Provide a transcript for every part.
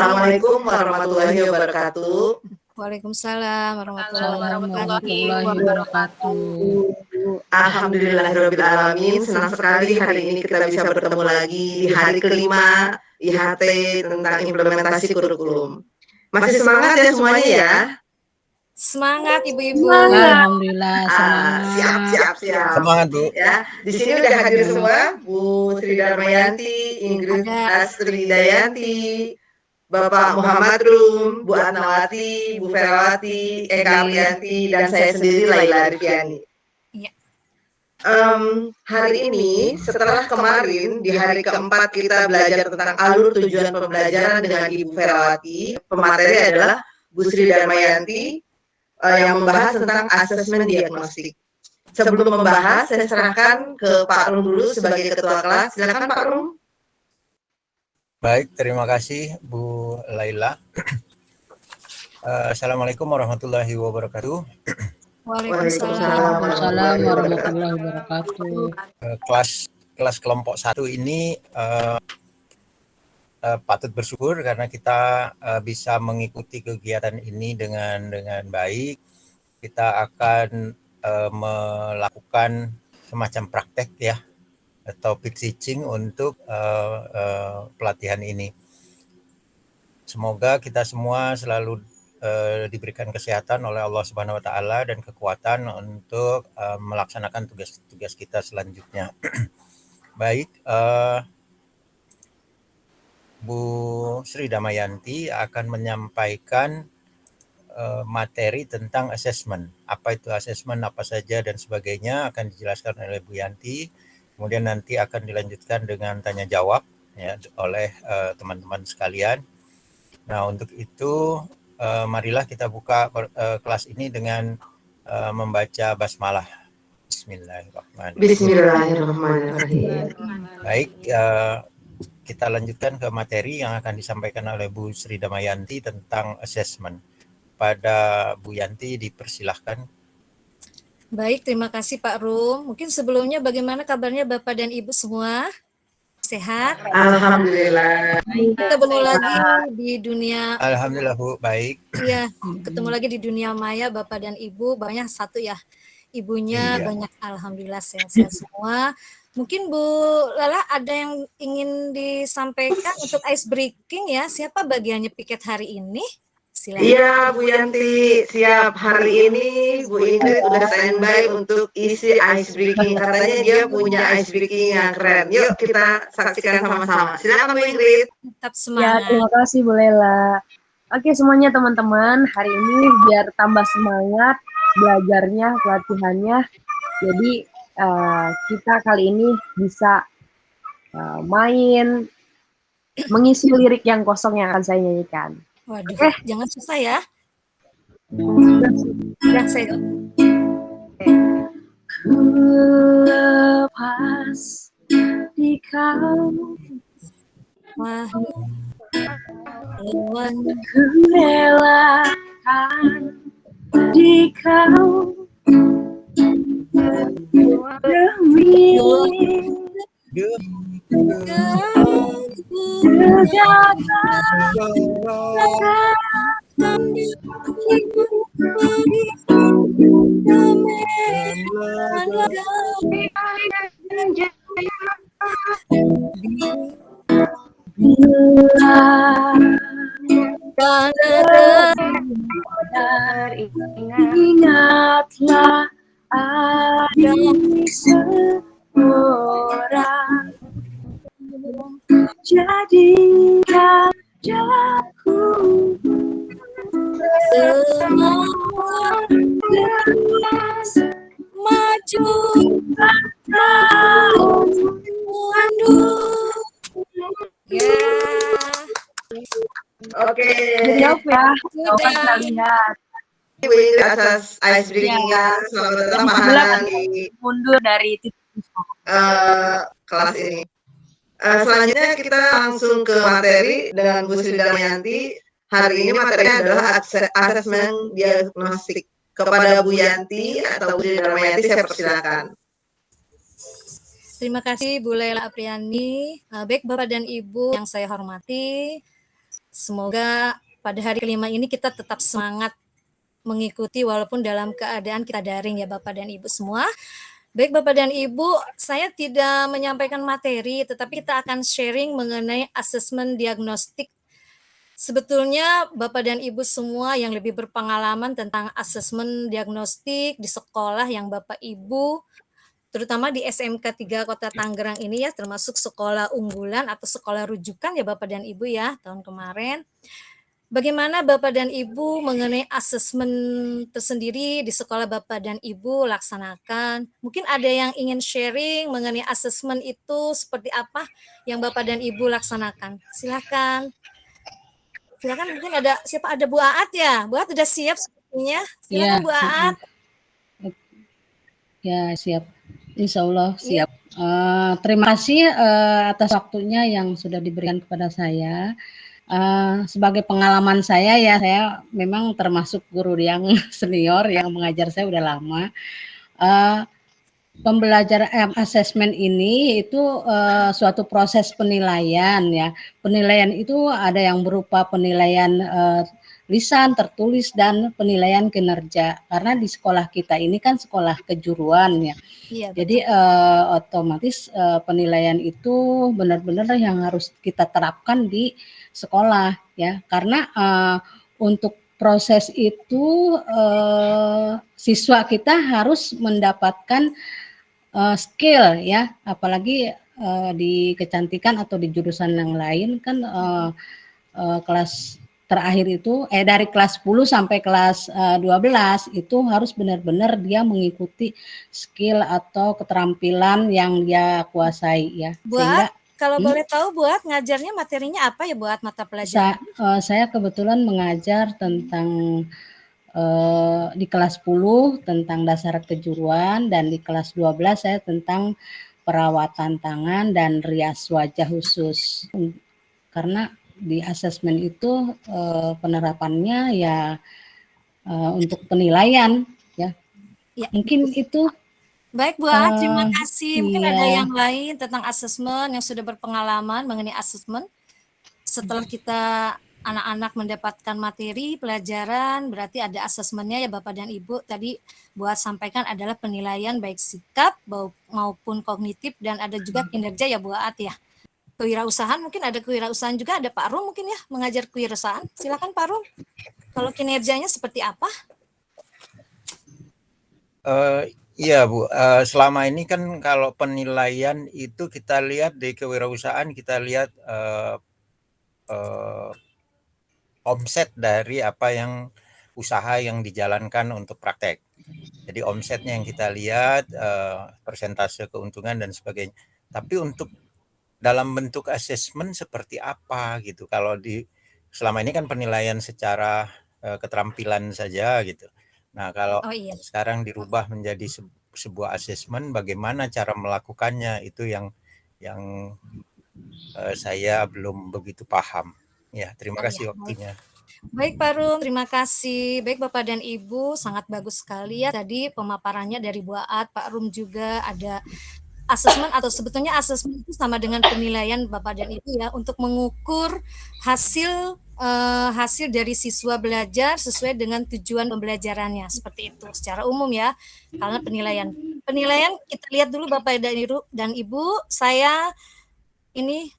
Assalamualaikum warahmatullahi wabarakatuh. Waalaikumsalam warahmatullahi warahmatullahi wabarakatuh. wabarakatuh. Alhamdulillahirabbil alamin. Senang sekali hari ini kita bisa bertemu lagi di hari kelima IHT tentang implementasi kurikulum. Masih semangat ya semuanya ya? Semangat ibu-ibu. Alhamdulillah Siap. Semangat Bu. Ya, di sini udah hadir semua Bu Sri Darmayanti, Ingrid Astri Dayanti, Bapak Muhammad Rum, Bu Atnawati, Bu Ferawati, Eka Aprianti, dan saya sendiri Laila Rifiani. Iya. Hari ini setelah kemarin di hari keempat kita belajar tentang alur tujuan pembelajaran dengan Ibu Ferawati, pemateri adalah Bu Sri Darmayanti yang membahas tentang asesmen diagnostik. Sebelum membahas, saya serahkan ke Pak Rum dulu sebagai ketua kelas. Silakan Pak Rum. Baik, terima kasih Bu Laila. Assalamualaikum warahmatullahi wabarakatuh. Waalaikumsalam warahmatullahi wabarakatuh. Kelas kelompok 1 ini patut bersyukur karena kita bisa mengikuti kegiatan ini dengan baik. Kita akan melakukan semacam praktek ya, topic teaching untuk pelatihan ini. Semoga kita semua selalu diberikan kesehatan oleh Allah Subhanahu wa taala dan kekuatan untuk melaksanakan tugas-tugas kita selanjutnya. Baik, Bu Sri Damayanti akan menyampaikan materi tentang assessment. Apa itu assessment, apa saja dan sebagainya akan dijelaskan oleh Bu Yanti. Kemudian nanti akan dilanjutkan dengan tanya jawab ya oleh teman-teman sekalian. Nah, untuk itu marilah kita buka kelas ini dengan membaca basmalah. Bismillahirrahmanirrahim. Baik, kita lanjutkan ke materi yang akan disampaikan oleh Bu Sri Damayanti tentang assessment. Pada Bu Yanti dipersilahkan. Baik, terima kasih Pak Rum. Mungkin sebelumnya bagaimana kabarnya Bapak dan Ibu semua? Sehat? Alhamdulillah. Kita ketemu lagi di dunia. Alhamdulillah Bu, baik. Iya, ketemu lagi di dunia maya Bapak dan Ibu. Banyak satu ya, ibunya Iya. banyak. Alhamdulillah sehat-sehat semua. Mungkin Bu Lala ada yang ingin disampaikan untuk ice breaking ya. Siapa bagiannya piket hari ini? Silakan. Iya Bu Yanti, siap. Hari ini Bu Ingrid udah standby untuk isi ice breaking. Katanya dia punya ice breaking yang keren. Yuk kita saksikan sama-sama. Silakan Bu Ingrid. Tetap Ya, semangat. terima kasih Bu Lela. Oke semuanya teman-teman, hari ini biar tambah semangat belajarnya, pelatihannya. Jadi kita kali ini bisa main mengisi lirik yang kosong yang akan saya nyanyikan. Waduh, jangan susah ya. Ya, saya. Ku lepas di kau, ku relakan di kau demi ingatlah ada seorang jadikan jaku semua terus maju mundur. Ya. Oke. Jawab ya. Sudah. Kita lihat. Bu Ingrid atas ice breaking-nya. Selamat datang Pak Hanan di Mundur dari kelas ini. Selanjutnya kita langsung ke materi dengan Bu Sri Damayanti. Hari ini materinya adalah asesmen diagnostik. Kepada Bu Yanti atau Bu Sri Damayanti saya persilakan. Terima kasih Bu Laila Apriani. Baik Bapak dan Ibu yang saya hormati. Semoga pada hari kelima ini kita tetap semangat mengikuti walaupun dalam keadaan kita daring ya Bapak dan Ibu semua. Baik Bapak dan Ibu, saya tidak menyampaikan materi, tetapi kita akan sharing mengenai asesmen diagnostik. Sebetulnya Bapak dan Ibu semua yang lebih berpengalaman tentang asesmen diagnostik di sekolah yang Bapak Ibu, terutama di SMK 3 Kota Tangerang ini ya, termasuk sekolah unggulan atau sekolah rujukan ya Bapak dan Ibu ya, tahun kemarin. Bagaimana Bapak dan Ibu mengenai asesmen tersendiri di sekolah Bapak dan Ibu laksanakan? Mungkin ada yang ingin sharing mengenai asesmen itu seperti apa yang Bapak dan Ibu laksanakan. Silakan. Silakan, mungkin ada siapa, ada Bu Aat ya? Bu Aat sudah siap sepertinya. Silakan Ya, Bu Aat. ya siap. Insya Allah siap. Terima kasih atas waktunya yang sudah diberikan kepada saya. Sebagai pengalaman saya ya, saya memang termasuk guru yang senior yang mengajar saya udah lama. Pembelajaran asesmen ini itu suatu proses penilaian ya. Penilaian itu ada yang berupa penilaian lisan, tertulis, dan penilaian kinerja. Karena di sekolah kita ini kan sekolah kejuruan ya. Iya, jadi otomatis penilaian itu benar-benar yang harus kita terapkan di sekolah ya. Karena untuk proses itu siswa kita harus mendapatkan skill ya, apalagi di kecantikan atau di jurusan yang lain kan kelas terakhir itu dari kelas 10 sampai kelas 12 itu harus benar-benar dia mengikuti skill atau keterampilan yang dia kuasai ya. Buat kalau boleh tahu Buat ngajarnya materinya apa ya Buat mata pelajaran? Saya kebetulan mengajar tentang di kelas 10 tentang dasar kejuruan, dan di kelas 12 saya tentang perawatan tangan dan rias wajah khusus. Karena di asesmen itu penerapannya ya untuk penilaian ya. Mungkin itu. Baik Bu Aat, terima kasih. Mungkin ada yang lain tentang asesmen yang sudah berpengalaman mengenai asesmen. Setelah kita anak-anak mendapatkan materi pelajaran, berarti ada asesmennya ya Bapak dan Ibu. Tadi buat sampaikan adalah penilaian baik sikap maupun kognitif, dan ada juga kinerja ya Bu Aat ya. Kewirausahaan, mungkin ada kewirausahaan juga, ada Pak Rum mungkin ya mengajar kewirausahaan. Silakan Pak Rum. Kalau kinerjanya seperti apa? Iya Bu, selama ini kan kalau penilaian itu kita lihat di kewirausahaan, kita lihat omset dari apa yang usaha yang dijalankan untuk praktek. Jadi omsetnya yang kita lihat, persentase keuntungan dan sebagainya. Tapi untuk dalam bentuk asesmen seperti apa gitu. Kalau selama ini kan penilaian secara keterampilan saja gitu. Nah kalau sekarang dirubah menjadi sebuah asesmen, bagaimana cara melakukannya itu yang saya belum begitu paham. Ya, terima kasih waktunya. Baik Pak Rum, terima kasih. Baik Bapak dan Ibu, sangat bagus sekali ya tadi pemaparannya dari Bu Aat. Pak Rum juga ada asesmen, atau sebetulnya asesmen itu sama dengan penilaian Bapak dan Ibu ya, untuk mengukur hasil dari siswa belajar sesuai dengan tujuan pembelajarannya, seperti itu secara umum ya. Karena penilaian kita lihat dulu Bapak dan Ibu, saya ini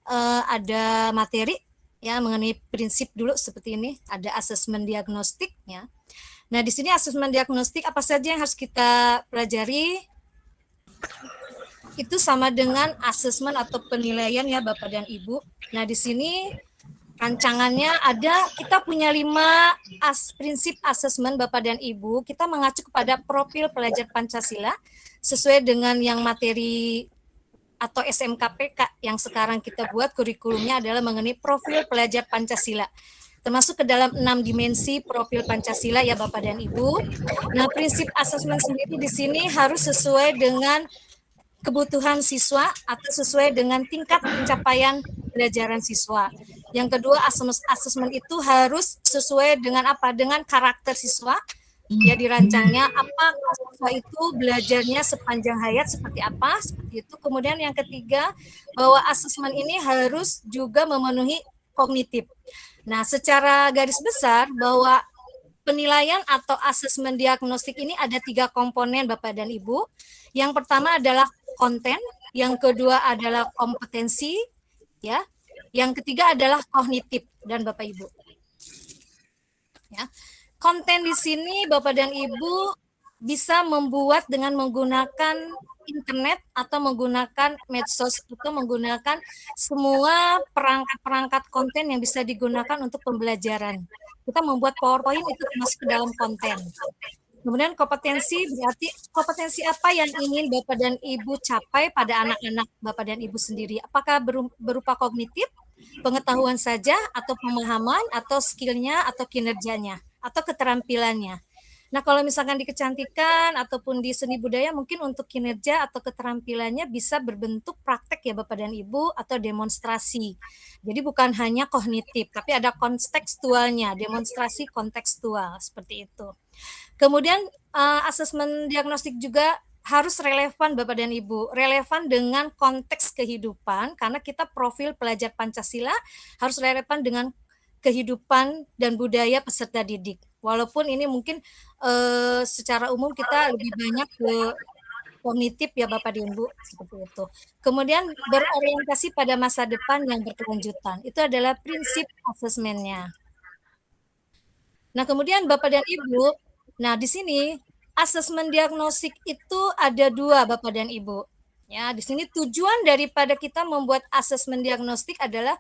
ada materi ya mengenai prinsip dulu seperti ini, ada asesmen diagnostik ya. Nah, di sini asesmen diagnostik apa saja yang harus kita pelajari? Itu sama dengan asesmen atau penilaian ya Bapak dan Ibu. Nah, di sini rancangannya ada, kita punya 5 prinsip asesmen Bapak dan Ibu. Kita mengacu kepada profil pelajar Pancasila sesuai dengan yang materi atau SMKPK yang sekarang kita buat kurikulumnya adalah mengenai profil pelajar Pancasila. Termasuk ke dalam 6 dimensi profil Pancasila ya Bapak dan Ibu. Nah, prinsip asesmen sendiri di sini harus sesuai dengan kebutuhan siswa atau sesuai dengan tingkat pencapaian pelajaran siswa. Yang kedua, asesmen itu harus sesuai dengan apa? Dengan karakter siswa. Ya, dirancangnya apa siswa itu belajarnya sepanjang hayat seperti apa, seperti itu. Kemudian yang ketiga, bahwa asesmen ini harus juga memenuhi kognitif. Nah, secara garis besar bahwa penilaian atau asesmen diagnostik ini ada 3 komponen Bapak dan Ibu. Yang pertama adalah konten, yang kedua adalah kompetensi, ya. Yang ketiga adalah kognitif dan Bapak Ibu. Ya. Konten di sini Bapak dan Ibu bisa membuat dengan menggunakan internet atau menggunakan medsos atau menggunakan semua perangkat-perangkat konten yang bisa digunakan untuk pembelajaran. Kita membuat PowerPoint itu masuk ke dalam konten. Kemudian kompetensi berarti kompetensi apa yang ingin Bapak dan Ibu capai pada anak-anak Bapak dan Ibu sendiri? Apakah berupa kognitif, pengetahuan saja, atau pemahaman, atau skillnya, atau kinerjanya, atau keterampilannya? Nah, kalau misalkan di kecantikan ataupun di seni budaya, mungkin untuk kinerja atau keterampilannya bisa berbentuk praktek ya Bapak dan Ibu, atau demonstrasi. Jadi bukan hanya kognitif, tapi ada kontekstualnya, demonstrasi kontekstual, seperti itu. Kemudian asesmen diagnostik juga harus relevan Bapak dan Ibu, relevan dengan konteks kehidupan, karena kita profil pelajar Pancasila harus relevan dengan kehidupan dan budaya peserta didik. Walaupun ini mungkin secara umum kita lebih banyak ke kognitif ya Bapak dan Ibu, seperti itu. Kemudian berorientasi pada masa depan yang berkelanjutan. Itu adalah prinsip asesmennya. Nah, kemudian Bapak dan Ibu, nah di sini asesmen diagnostik itu ada 2 Bapak dan Ibu. Ya, di sini tujuan daripada kita membuat asesmen diagnostik adalah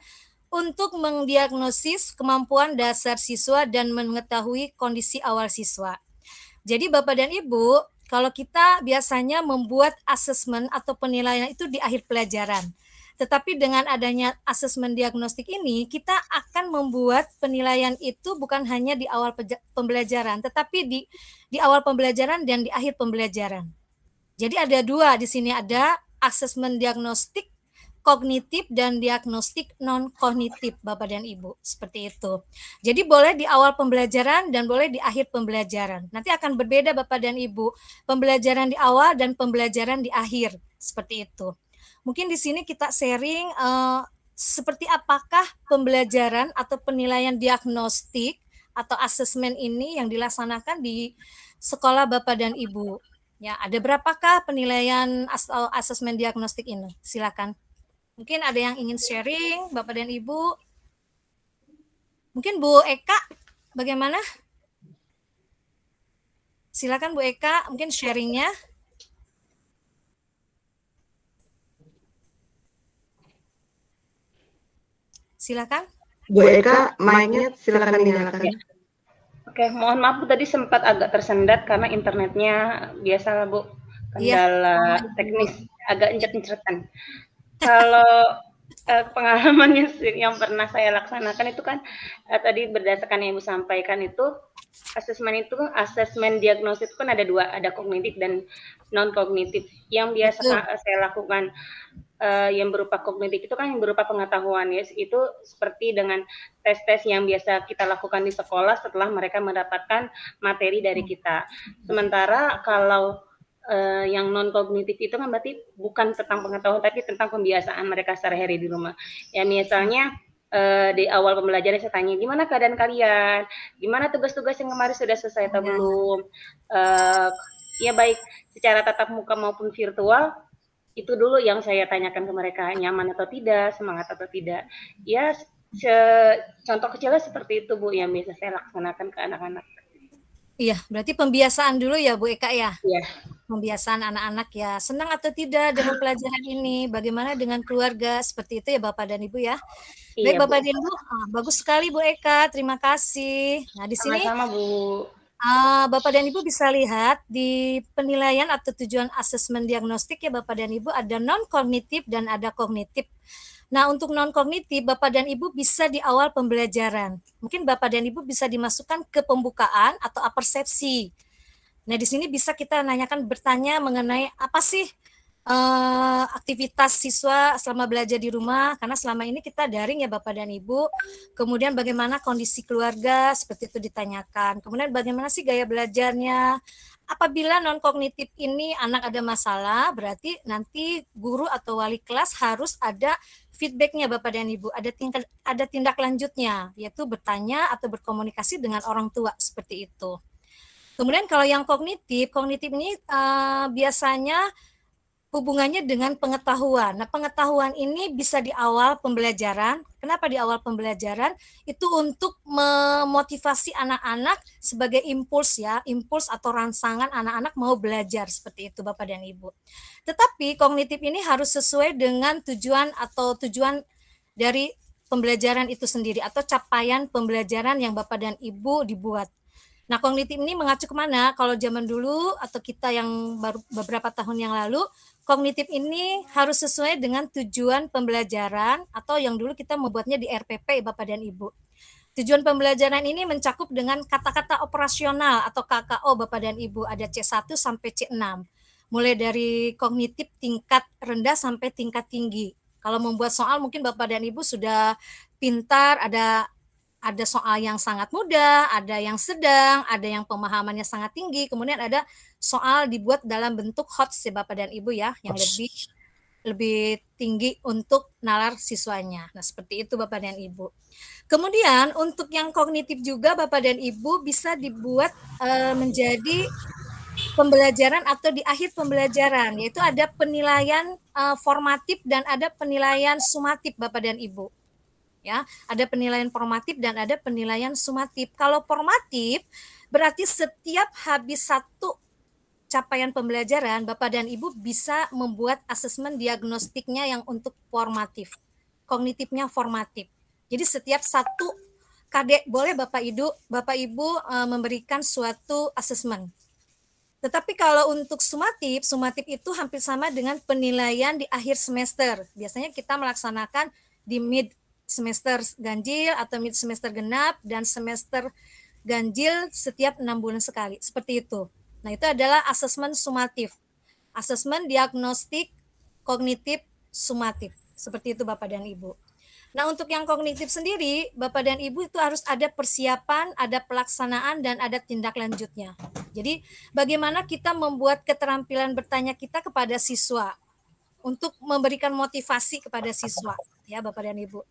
untuk mendiagnosis kemampuan dasar siswa dan mengetahui kondisi awal siswa. Jadi Bapak dan Ibu, kalau kita biasanya membuat asesmen atau penilaian itu di akhir pelajaran. Tetapi dengan adanya asesmen diagnostik ini, kita akan membuat penilaian itu bukan hanya di awal pembelajaran, tetapi di awal pembelajaran dan di akhir pembelajaran. Jadi ada 2 di sini, ada asesmen diagnostik kognitif dan diagnostik non-kognitif Bapak dan Ibu, seperti itu. Jadi boleh di awal pembelajaran dan boleh di akhir pembelajaran. Nanti akan berbeda Bapak dan Ibu, pembelajaran di awal dan pembelajaran di akhir, seperti itu. Mungkin di sini kita sharing seperti apakah pembelajaran atau penilaian diagnostik atau asesmen ini yang dilaksanakan di sekolah Bapak dan Ibu. Ya, ada berapakah penilaian atau asesmen diagnostik ini? Silakan. Mungkin ada yang ingin sharing, Bapak dan Ibu. Mungkin Bu Eka, bagaimana? Silakan Bu Eka, mungkin sharingnya. Silakan. Bu Eka, mic-nya silakan dinyalakan. Oke, mohon maaf Bu, tadi sempat agak tersendat karena internetnya biasa Bu, kendala teknis agak encet-encetan. Kalau pengalamannya yang pernah saya laksanakan itu kan tadi berdasarkan yang Ibu sampaikan itu asesmen diagnosis itu kan ada 2, ada kognitif dan non kognitif. Yang biasa saya lakukan yang berupa kognitif itu kan yang berupa pengetahuan ya, itu seperti dengan tes-tes yang biasa kita lakukan di sekolah setelah mereka mendapatkan materi dari kita. Sementara kalau yang non kognitif itu kan berarti bukan tentang pengetahuan tapi tentang pembiasaan mereka sehari-hari di rumah. Ya misalnya di awal pembelajaran saya tanya gimana keadaan kalian, gimana tugas-tugas yang kemarin sudah selesai atau belum, ya baik secara tatap muka maupun virtual. Itu dulu yang saya tanyakan ke mereka, nyaman atau tidak, semangat atau tidak. Ya, contoh kecilnya seperti itu Bu yang biasa saya laksanakan ke anak-anak. Iya, berarti pembiasaan dulu ya Bu Eka ya? Iya. Pembiasaan anak-anak ya, senang atau tidak dengan pelajaran ini, bagaimana dengan keluarga, seperti itu ya Bapak dan Ibu ya. Baik Iya, Bapak Bu. dan Ibu, bagus sekali Bu Eka, terima kasih. Nah di sini Sama-sama Bu. Bapak dan Ibu bisa lihat di penilaian atau tujuan asesmen diagnostik ya Bapak dan Ibu ada non-kognitif dan ada kognitif. Nah untuk non-kognitif Bapak dan Ibu bisa di awal pembelajaran. Mungkin Bapak dan Ibu bisa dimasukkan ke pembukaan atau apersepsi. Nah di sini bisa kita nanyakan bertanya mengenai apa sih aktivitas siswa selama belajar di rumah, karena selama ini kita daring ya Bapak dan Ibu. Kemudian bagaimana kondisi keluarga, seperti itu ditanyakan. Kemudian bagaimana sih gaya belajarnya. Apabila non kognitif ini anak ada masalah, berarti nanti guru atau wali kelas harus ada feedbacknya Bapak dan Ibu, ada tindak lanjutnya, yaitu bertanya atau berkomunikasi dengan orang tua, seperti itu. Kemudian kalau yang kognitif ini biasanya hubungannya dengan pengetahuan. Nah, pengetahuan ini bisa di awal pembelajaran. Kenapa di awal pembelajaran? Itu untuk memotivasi anak-anak sebagai impuls ya, impuls atau rangsangan anak-anak mau belajar, seperti itu Bapak dan Ibu. Tetapi kognitif ini harus sesuai dengan tujuan dari pembelajaran itu sendiri atau capaian pembelajaran yang Bapak dan Ibu dibuat. Nah, kognitif ini mengacu kemana? Kalau zaman dulu atau kita yang baru beberapa tahun yang lalu, kognitif ini harus sesuai dengan tujuan pembelajaran atau yang dulu kita membuatnya di RPP Bapak dan Ibu. Tujuan pembelajaran ini mencakup dengan kata-kata operasional atau KKO Bapak dan Ibu, ada C1 sampai C6. Mulai dari kognitif tingkat rendah sampai tingkat tinggi. Kalau membuat soal mungkin Bapak dan Ibu sudah pintar, ada soal yang sangat mudah, ada yang sedang, ada yang pemahamannya sangat tinggi, kemudian ada soal dibuat dalam bentuk HOTS ya Bapak dan Ibu ya, yang lebih tinggi untuk nalar siswanya. Nah, seperti itu Bapak dan Ibu. Kemudian untuk yang kognitif juga Bapak dan Ibu bisa dibuat menjadi pembelajaran atau di akhir pembelajaran, yaitu ada penilaian formatif dan ada penilaian sumatif Bapak dan Ibu. Ya, ada penilaian formatif dan ada penilaian sumatif. Kalau formatif berarti setiap habis satu capaian pembelajaran, Bapak dan Ibu bisa membuat asesmen diagnostiknya yang untuk formatif. Kognitifnya formatif. Jadi setiap satu KD boleh Bapak Ibu memberikan suatu asesmen. Tetapi kalau untuk sumatif itu hampir sama dengan penilaian di akhir semester. Biasanya kita melaksanakan di mid semester ganjil atau mid semester genap dan semester ganjil setiap 6 bulan sekali. Seperti itu. Nah, itu adalah asesmen sumatif. Asesmen diagnostik kognitif sumatif. Seperti itu Bapak dan Ibu. Nah, untuk yang kognitif sendiri, Bapak dan Ibu itu harus ada persiapan, ada pelaksanaan, dan ada tindak lanjutnya. Jadi, bagaimana kita membuat keterampilan bertanya kita kepada siswa untuk memberikan motivasi kepada siswa, ya Bapak dan Ibu.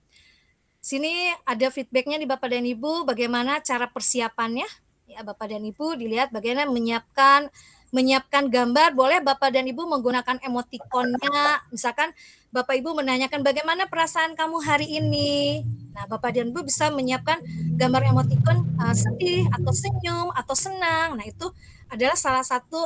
Sini ada feedbacknya di Bapak dan Ibu, bagaimana cara persiapannya. Ya, Bapak dan Ibu dilihat bagaimana menyiapkan gambar, boleh Bapak dan Ibu menggunakan emotikonnya. Misalkan Bapak Ibu menanyakan bagaimana perasaan kamu hari ini. Nah, Bapak dan Ibu bisa menyiapkan gambar emotikon sedih atau senyum atau senang. Nah, itu adalah salah satu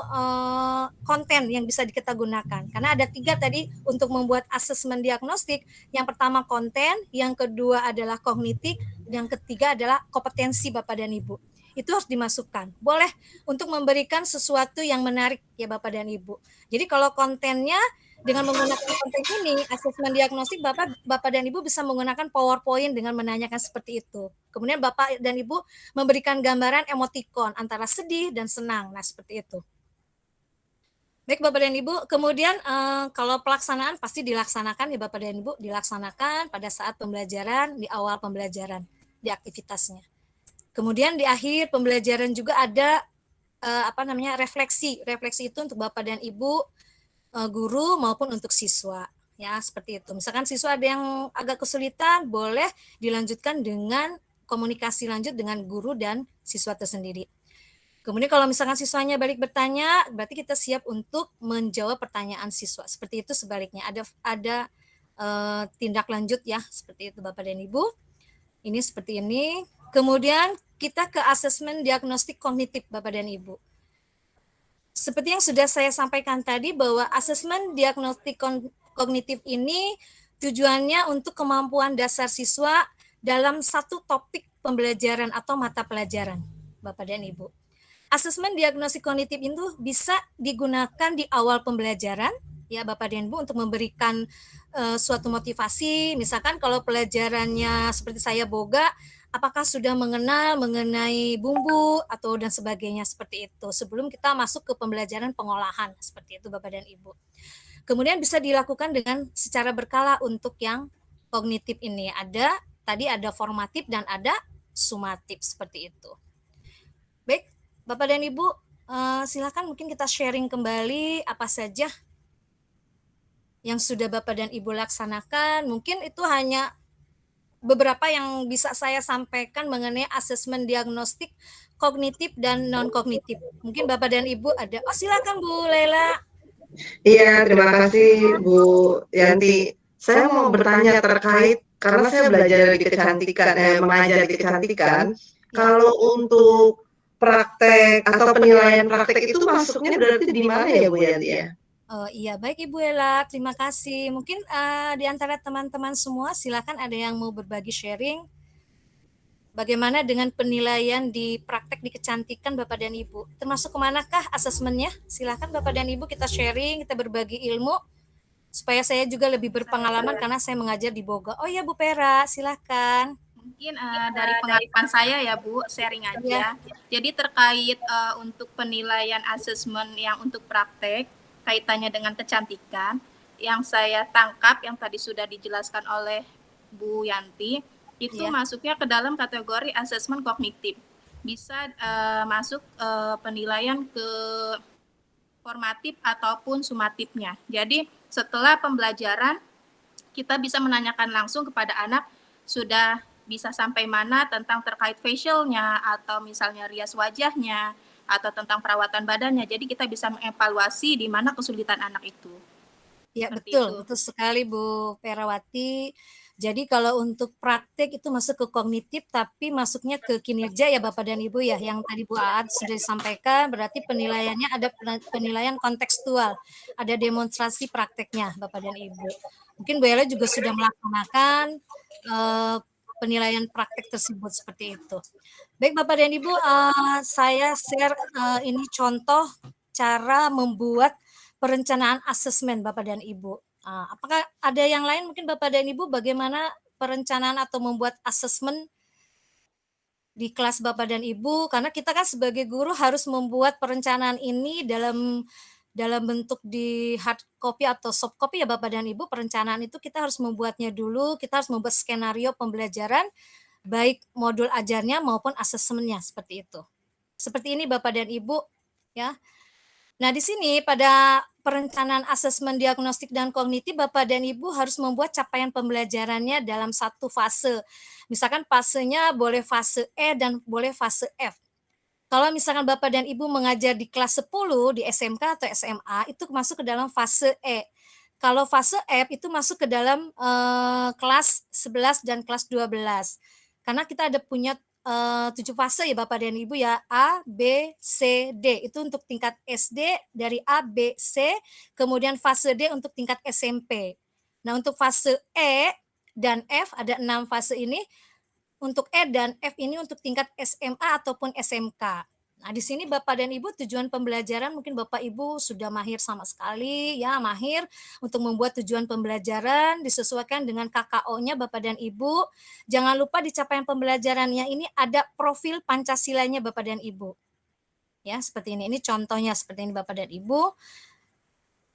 konten yang bisa kita gunakan. Karena ada 3 tadi untuk membuat asesmen diagnostik. Yang pertama konten, yang kedua adalah kognitif, yang ketiga adalah kompetensi Bapak dan Ibu. Itu harus dimasukkan. Boleh untuk memberikan sesuatu yang menarik ya Bapak dan Ibu. Jadi kalau kontennya dengan menggunakan konten ini, asesmen diagnostik Bapak dan Ibu bisa menggunakan PowerPoint dengan menanyakan seperti itu. Kemudian Bapak dan Ibu memberikan gambaran emotikon antara sedih dan senang. Nah, seperti itu. Baik Bapak dan Ibu, kemudian kalau pelaksanaan pasti dilaksanakan ya Bapak dan Ibu, dilaksanakan pada saat pembelajaran, di awal pembelajaran, di aktivitasnya. Kemudian di akhir pembelajaran juga ada refleksi. Refleksi itu untuk Bapak dan Ibu, guru maupun untuk siswa. Ya, seperti itu. Misalkan siswa ada yang agak kesulitan, boleh dilanjutkan dengan komunikasi lanjut dengan guru dan siswa tersendiri. Kemudian kalau misalkan siswanya balik bertanya, berarti kita siap untuk menjawab pertanyaan siswa. Seperti itu sebaliknya. Ada tindak lanjut ya, seperti itu Bapak dan Ibu. Ini seperti ini. Kemudian kita ke asesmen diagnostik kognitif Bapak dan Ibu. Seperti yang sudah saya sampaikan tadi bahwa asesmen diagnostik kognitif ini tujuannya untuk kemampuan dasar siswa dalam satu topik pembelajaran atau mata pelajaran, Bapak dan Ibu. Asesmen diagnostik kognitif itu bisa digunakan di awal pembelajaran, ya Bapak dan Ibu, untuk memberikan suatu motivasi. Misalkan kalau pelajarannya seperti saya boga, apakah sudah mengenal mengenai bumbu atau dan sebagainya seperti itu sebelum kita masuk ke pembelajaran pengolahan seperti itu Bapak dan Ibu. Kemudian bisa dilakukan dengan secara berkala untuk yang kognitif ini. Tadi ada formatif dan ada sumatif seperti itu. Baik, Bapak dan Ibu, silakan mungkin kita sharing kembali apa saja yang sudah Bapak dan Ibu laksanakan. Mungkin itu hanya beberapa yang bisa saya sampaikan mengenai asesmen diagnostik kognitif dan non kognitif. Mungkin Bapak dan Ibu ada. Oh, silakan Bu Lela. Iya, terima kasih Bu Yanti. Saya mau bertanya terkait karena saya belajar di kecantikan, mengajar di kecantikan. Kalau untuk praktek atau penilaian praktek itu masuknya berarti di mana ya Bu Yanti ya? Oh iya, baik Ibu Ella, terima kasih. Mungkin di antara teman-teman semua silakan ada yang mau berbagi sharing bagaimana dengan penilaian di praktek di kecantikan Bapak dan Ibu. Termasuk kemanakah asesmennya? Silakan Bapak dan Ibu kita sharing, kita berbagi ilmu supaya saya juga lebih berpengalaman karena saya mengajar di Boga. Oh iya Bu Pera, silakan. Mungkin dari pengalaman saya ya Bu, sharing aja. Jadi terkait untuk penilaian asesmen yang untuk praktek, kaitannya dengan kecantikan, yang saya tangkap yang tadi sudah dijelaskan oleh Bu Yanti, itu masuknya ke dalam kategori asesmen kognitif. Bisa masuk penilaian ke formatif ataupun sumatifnya. Jadi setelah pembelajaran, kita bisa menanyakan langsung kepada anak sudah bisa sampai mana tentang terkait facialnya atau misalnya rias wajahnya atau tentang perawatan badannya. Jadi kita bisa mengevaluasi di mana kesulitan anak itu. Ya, Seperti betul, itu. betul sekali Bu Perawati. Jadi kalau untuk praktek itu masuk ke kognitif tapi masuknya ke kinerja ya Bapak dan Ibu ya. Yang tadi Bu Aad sudah disampaikan berarti penilaiannya ada penilaian kontekstual, ada demonstrasi prakteknya Bapak dan Ibu. Mungkin Bu Ella juga sudah melaksanakan penilaian praktek tersebut seperti itu. Baik Bapak dan Ibu, saya share ini contoh cara membuat perencanaan asesmen Bapak dan Ibu. Apakah ada yang lain mungkin Bapak dan Ibu bagaimana perencanaan atau membuat asesmen di kelas Bapak dan Ibu? Karena kita kan sebagai guru harus membuat perencanaan ini dalam bentuk di hard copy atau soft copy ya Bapak dan Ibu. Perencanaan itu kita harus membuatnya dulu, kita harus membuat skenario pembelajaran baik modul ajarnya maupun asesmennya seperti itu. Seperti ini Bapak dan Ibu ya. Nah, di sini pada perencanaan asesmen diagnostik dan kognitif, Bapak dan Ibu harus membuat capaian pembelajarannya dalam satu fase. Misalkan fasenya boleh fase E dan boleh fase F. Kalau misalkan Bapak dan Ibu mengajar di kelas 10 di SMK atau SMA, itu masuk ke dalam fase E. Kalau fase F itu masuk ke dalam kelas 11 dan kelas 12. Karena kita ada punya 7 fase ya Bapak dan Ibu ya, A, B, C, D. Itu untuk tingkat SD dari A, B, C, kemudian fase D untuk tingkat SMP. Nah, untuk fase E dan F ada 6 fase ini. Untuk E dan F ini untuk tingkat SMA ataupun SMK. Nah, di sini Bapak dan Ibu tujuan pembelajaran mungkin Bapak Ibu sudah mahir sama sekali ya, mahir untuk membuat tujuan pembelajaran disesuaikan dengan KKO-nya Bapak dan Ibu. Jangan lupa di capaian pembelajarannya ini ada profil Pancasilanya Bapak dan Ibu. Ya, seperti ini. Ini contohnya seperti ini Bapak dan Ibu.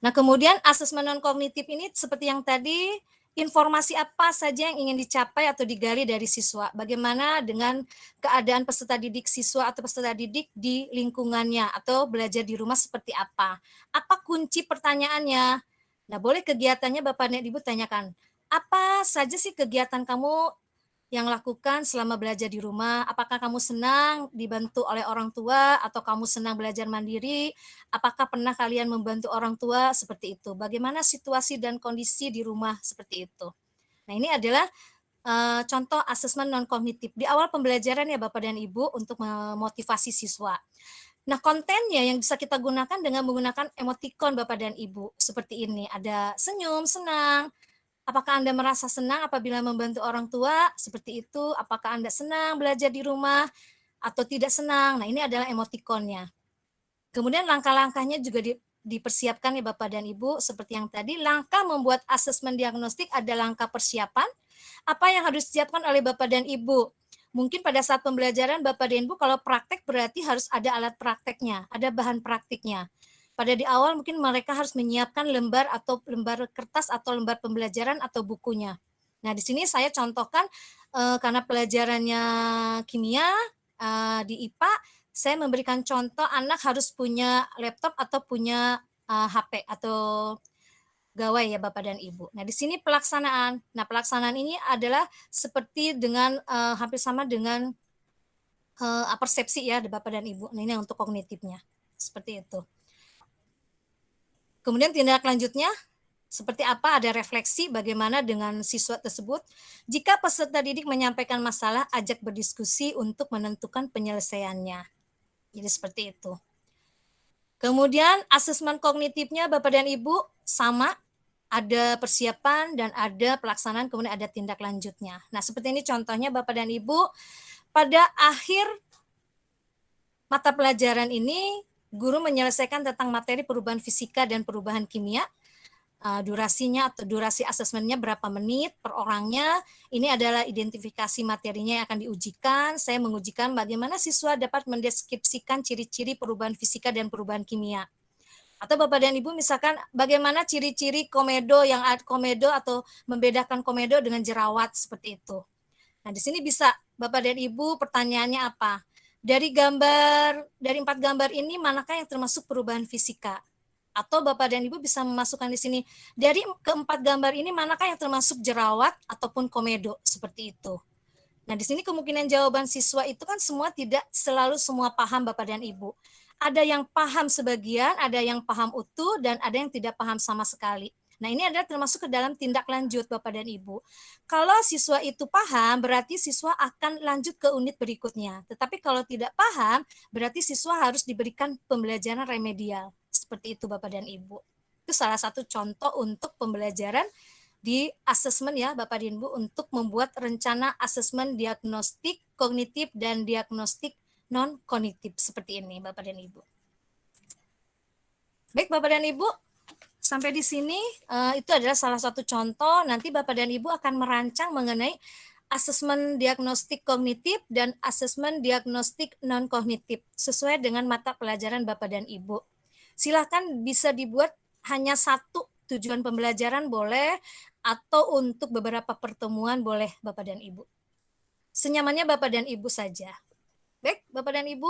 Nah, kemudian asesmen non kognitif ini seperti yang tadi, informasi apa saja yang ingin dicapai atau digali dari siswa. Bagaimana dengan keadaan peserta didik siswa atau peserta didik di lingkungannya atau belajar di rumah seperti apa. Apa kunci pertanyaannya? Nah, boleh kegiatannya Bapak dan Ibu tanyakan. Apa saja sih kegiatan kamu yang lakukan selama belajar di rumah? Apakah kamu senang dibantu oleh orang tua atau kamu senang belajar mandiri? Apakah pernah kalian membantu orang tua? Seperti itu. Bagaimana situasi dan kondisi di rumah seperti itu. Nah, ini adalah contoh asesmen non-kognitif di awal pembelajaran ya Bapak dan Ibu untuk memotivasi siswa. Nah, kontennya yang bisa kita gunakan dengan menggunakan emotikon Bapak dan Ibu. Seperti ini, ada senyum, senang. Apakah Anda merasa senang apabila membantu orang tua? Seperti itu. Apakah Anda senang belajar di rumah atau tidak senang? Nah, ini adalah emotikonnya. Kemudian langkah-langkahnya juga dipersiapkan ya Bapak dan Ibu. Seperti yang tadi, langkah membuat asesmen diagnostik ada langkah persiapan. Apa yang harus disiapkan oleh Bapak dan Ibu? Mungkin pada saat pembelajaran Bapak dan Ibu kalau praktek berarti harus ada alat prakteknya, ada bahan praktiknya. pada di awal mungkin mereka harus menyiapkan lembar kertas atau lembar pembelajaran atau bukunya. Nah, di sini saya contohkan karena pelajarannya kimia di IPA, saya memberikan contoh anak harus punya laptop atau punya HP atau gawai ya Bapak dan Ibu. Nah, di sini pelaksanaan. Nah, pelaksanaan ini adalah seperti dengan hampir sama dengan persepsi ya Bapak dan Ibu. Nah, ini untuk kognitifnya. Seperti itu. Kemudian tindak lanjutnya seperti apa? Ada refleksi bagaimana dengan siswa tersebut. Jika peserta didik menyampaikan masalah, ajak berdiskusi untuk menentukan penyelesaiannya. Jadi seperti itu. Kemudian asesmen kognitifnya Bapak dan Ibu sama, ada persiapan dan ada pelaksanaan, kemudian ada tindak lanjutnya. Nah, seperti ini contohnya Bapak dan Ibu, pada akhir mata pelajaran ini, guru menyelesaikan tentang materi perubahan fisika dan perubahan kimia. Durasinya atau durasi asesmennya berapa menit per orangnya. Ini adalah identifikasi materinya yang akan diujikan. Saya mengujikan bagaimana siswa dapat mendeskripsikan ciri-ciri perubahan fisika dan perubahan kimia. Atau Bapak dan Ibu misalkan bagaimana ciri-ciri komedo atau membedakan komedo dengan jerawat seperti itu. Nah, di sini bisa Bapak dan Ibu pertanyaannya apa? Dari 4 gambar ini manakah yang termasuk perubahan fisika? Atau Bapak dan Ibu bisa memasukkan di sini dari keempat gambar ini manakah yang termasuk jerawat ataupun komedo seperti itu. Nah, di sini kemungkinan jawaban siswa itu kan tidak selalu semua paham Bapak dan Ibu. Ada yang paham sebagian, ada yang paham utuh, dan ada yang tidak paham sama sekali. Nah, ini adalah termasuk ke dalam tindak lanjut Bapak dan Ibu. Kalau siswa itu paham, berarti siswa akan lanjut ke unit berikutnya. Tetapi kalau tidak paham, berarti siswa harus diberikan pembelajaran remedial. Seperti itu Bapak dan Ibu. Itu salah satu contoh untuk pembelajaran di asesmen ya Bapak dan Ibu untuk membuat rencana asesmen diagnostik kognitif dan diagnostik non-kognitif seperti ini Bapak dan Ibu. Baik Bapak dan Ibu, sampai di sini itu adalah salah satu contoh. Nanti Bapak dan Ibu akan merancang mengenai asesmen diagnostik kognitif dan asesmen diagnostik non-kognitif sesuai dengan mata pelajaran Bapak dan Ibu. Silakan bisa dibuat hanya satu tujuan pembelajaran boleh atau untuk beberapa pertemuan boleh Bapak dan Ibu. Senyamannya Bapak dan Ibu saja. Baik, Bapak dan Ibu,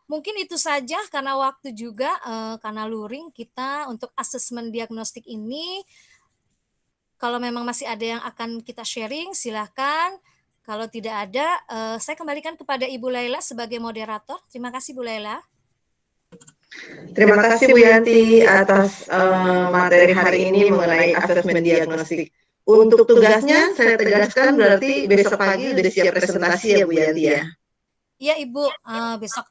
mungkin itu saja karena waktu juga, karena luring kita untuk asesmen diagnostik ini. Kalau memang masih ada yang akan kita sharing, silakan. Kalau tidak ada, saya kembalikan kepada Ibu Laila sebagai moderator. Terima kasih Bu Laila. Terima kasih Bu Yanti atas materi hari ini mengenai asesmen diagnostik. Untuk tugasnya saya tegaskan berarti besok pagi sudah siap presentasi ya Bu Yanti ya. Iya Ibu, besok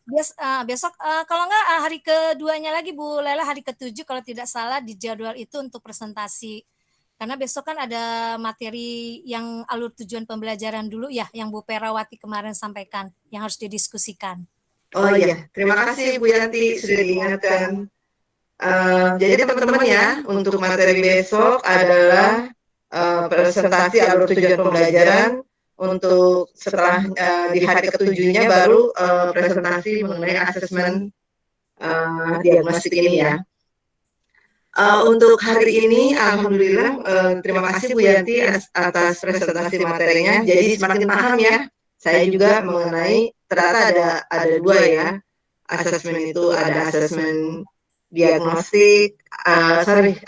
kalau enggak hari keduanya lagi Bu Lela, hari ke-7 kalau tidak salah di jadwal itu untuk presentasi. Karena besok kan ada materi yang alur tujuan pembelajaran dulu ya, yang Bu Perawati kemarin sampaikan, yang harus didiskusikan. Oh iya, terima kasih Bu Yanti sudah diingatkan. Jadi teman-teman ya, untuk materi besok adalah presentasi alur tujuan pembelajaran. Untuk setelah di hari ke-7-nya baru presentasi mengenai asesmen diagnostik ini ya. Untuk hari ini, alhamdulillah, terima kasih Bu Yanti atas presentasi materinya. Jadi semakin paham ya. Saya juga mengenai ternyata ada dua ya asesmen itu, ada asesmen diagnostik,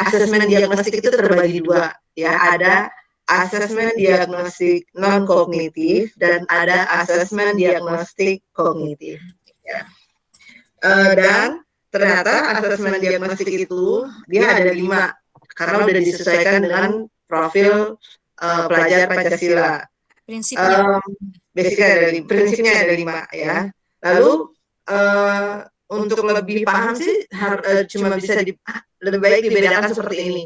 asesmen diagnostik itu terbagi dua ya, ada asesmen diagnostik non kognitif dan ada asesmen diagnostik kognitif ya. Dan ternyata asesmen diagnostik itu dia ada 5 karena udah disesuaikan dengan profil pelajar Pancasila. Prinsipnya ada 5 ya. Lalu untuk lebih paham sih cuma bisa lebih baik dibedakan seperti ini.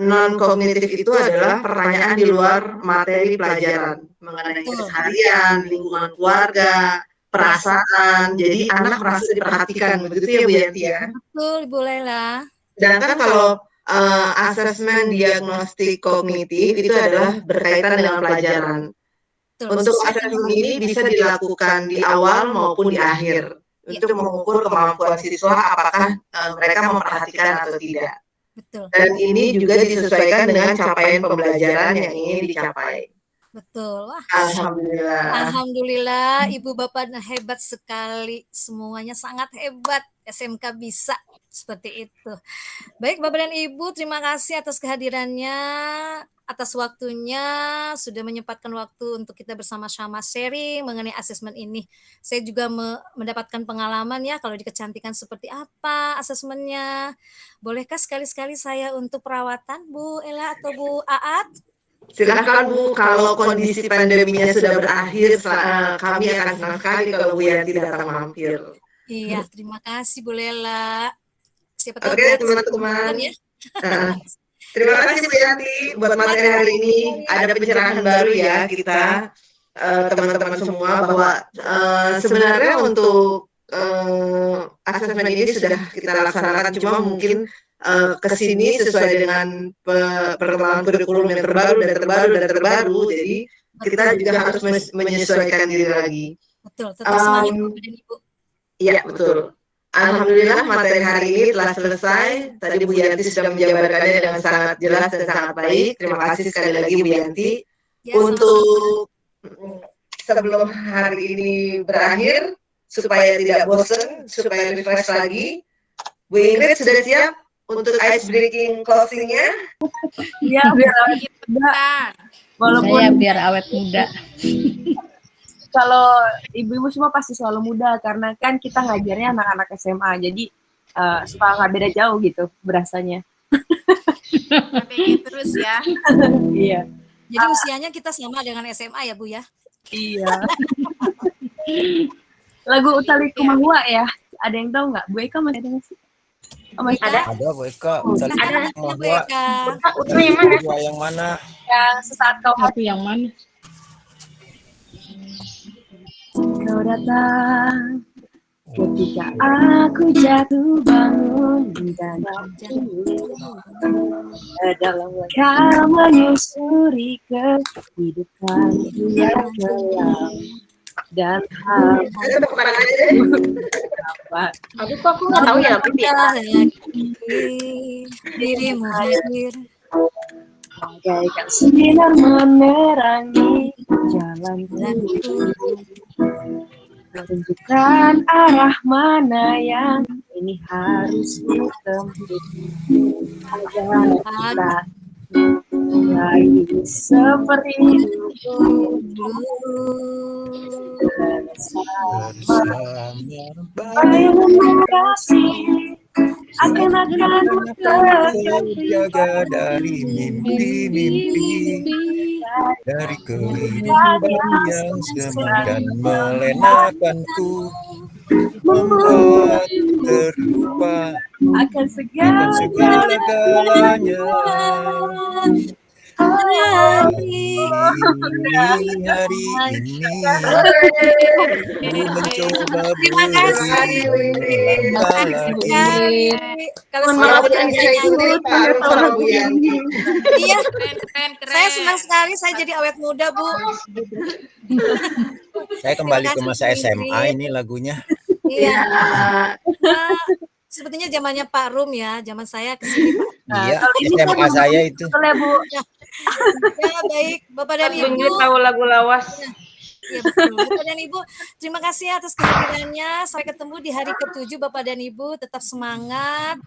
Non kognitif itu adalah pertanyaan di luar materi pelajaran mengenai keseharian, lingkungan keluarga, perasaan. Jadi anak merasa diperhatikan, begitu ya Bu Yanti ya. Betul Ibu Laila. Sedangkan kalau asesmen diagnostik kognitif itu adalah berkaitan dengan pelajaran. Untuk asesmen ini bisa dilakukan di awal maupun di akhir. untuk mengukur kemampuan siswa apakah mereka memperhatikan atau tidak. Betul. Dan ini juga disesuaikan dengan capaian pembelajaran yang ingin dicapai. Betul. Wah, Alhamdulillah. alhamdulillah Ibu Bapak hebat sekali. Semuanya sangat hebat. SMK bisa seperti itu. Baik Bapak dan Ibu, terima kasih atas kehadirannya, atas waktunya, sudah menyempatkan waktu untuk kita bersama-sama sharing mengenai asesmen ini. Saya juga mendapatkan pengalaman ya, kalau di kecantikan seperti apa asesmennya. Bolehkah sekali-sekali saya untuk perawatan Bu Ella atau Bu Aat? Silakan Bu, kalau kondisi pandeminya sudah berakhir, kami akan senang sekali kalau Bu Yanti datang mampir. Iya, terima kasih Bu Lela. Siapa tahu Oke teman-teman. ya. Terima kasih Bu Yanti buat materi hari ini. Ada pencerahan baru ya kita teman-teman semua bahwa sebenarnya untuk asesmen ini sudah kita laksanakan, cuma mungkin kesini sesuai dengan perkembangan kurikulum yang terbaru, jadi kita juga harus menyesuaikan diri lagi. Betul, tetap semangat Bapak dan Ibu. Iya betul. Alhamdulillah materi hari ini telah selesai. Tadi Bu Yanti sudah menjabarkannya dengan sangat jelas dan sangat baik. Terima kasih sekali lagi Bu Yanti. Ya, untuk sebelum hari ini berakhir, supaya tidak bosan, supaya refresh lagi, Bu Ingrid sudah siap untuk ice breaking closing-nya? Iya, biar awet muda. Walaupun Saya biar awet muda. kalau ibu-ibu semua pasti selalu muda, karena kan kita ngajarnya anak-anak SMA, jadi suka nggak beda jauh gitu berasanya. Pengen terus ya. Iya. Jadi usianya kita sama dengan SMA ya Bu ya? Iya. Lagu Utali Kumahua ya, ada yang tahu nggak? Bu Eka masih ada nggak sih? Oh, masih Ada. Ada Bu Eka, Utali Ada. Bu Kumahua. Eka. Utama yang mana? Kumahua yang mana? Yang sesaat kau Tapi yang mana? Kau datang ketika aku jatuh bangun dan dalam kau menyusuri kehidupanku yang kelam dan Ada tepuk tangan aja deh. apa Aduh kok aku nggak tahu ya Bu ya. Dirimu hadir. bagaikan sinar menerangi jalanku, menunjukkan arah mana yang ini harus ditempuh agar kita lagi seperti dulu bersama bayang kasih akan terjaga dari mimpi-mimpi, dari kehidupan yang semu dan melenakanku, membuat terlupa akan segala-galanya. Hari ini ku mencoba Terima kasih. berulang lagi. Kalau Walaupun yang bisa ikutin Pak Arum sama Bu Yanti. Iya, Keren. saya senang sekali saya jadi awet muda Bu. Saya kembali ke masa SMA ini lagunya. Iya. Sepertinya zamannya Pak Rum ya, zaman saya kesini Pak. Iya, SMA saya itu. betul ya Bu. Ya baik, Bapak dan Aku ingin Ibu. tahu lagu lawas. Ya betul. Bapak dan Ibu, terima kasih atas kehadirannya. Sampai ketemu di hari ke-7 Bapak dan Ibu. Tetap semangat,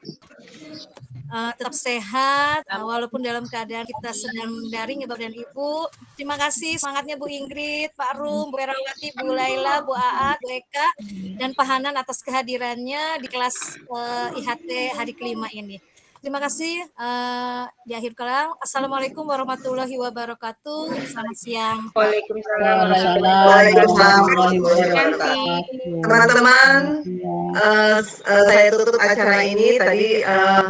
tetap sehat, walaupun dalam keadaan kita sedang daring ya Bapak dan Ibu. Terima kasih semangatnya Bu Ingrid, Pak Rum, Bu Erawati, Bu Laila, Bu Aat, Bu Eka, dan Pak Hanan atas kehadirannya di kelas IHT hari kelima ini. Terima kasih. Di akhir kala, Assalamualaikum warahmatullahi wabarakatuh. Selamat siang. Waalaikumsalam. Waalaikumsalam warahmatullahi wabarakatuh. Teman-teman, saya tutup acara ini tadi.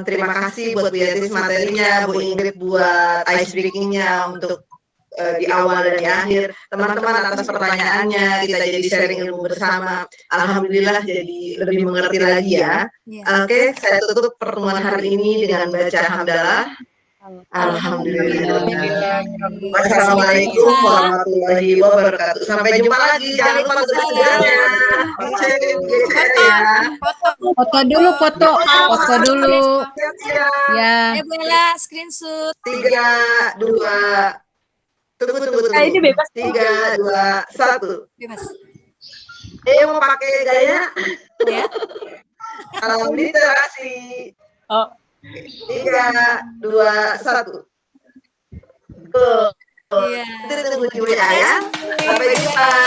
Terima kasih buat Bu Yanti materinya, Bu Ingrid buat ice breaking-nya untuk di awal dan di akhir. Teman-teman atas pertanyaannya, kita jadi sharing ilmu bersama. Alhamdulillah jadi lebih mengerti lagi ya. Ya. Oke, saya tutup pertemuan hari ini dengan baca hamdalah. Alhamdulillah. Alhamdulillah. Wassalamualaikum warahmatullahi wabarakatuh. Sampai jumpa lagi. Jangan lupa tugas-tugasnya. Ya. Foto dulu, foto dulu. Siap-siap. Ya. Bu Ella, screenshot. 3, 2. Tunggu. Ini bebas. 3, 2, 1. Bebas. Mau pakai gaya? Ya. Salam literasi. Oh. 3, 2, 1. Tuh. Iya. Tunggu ya. Sampai jumpa.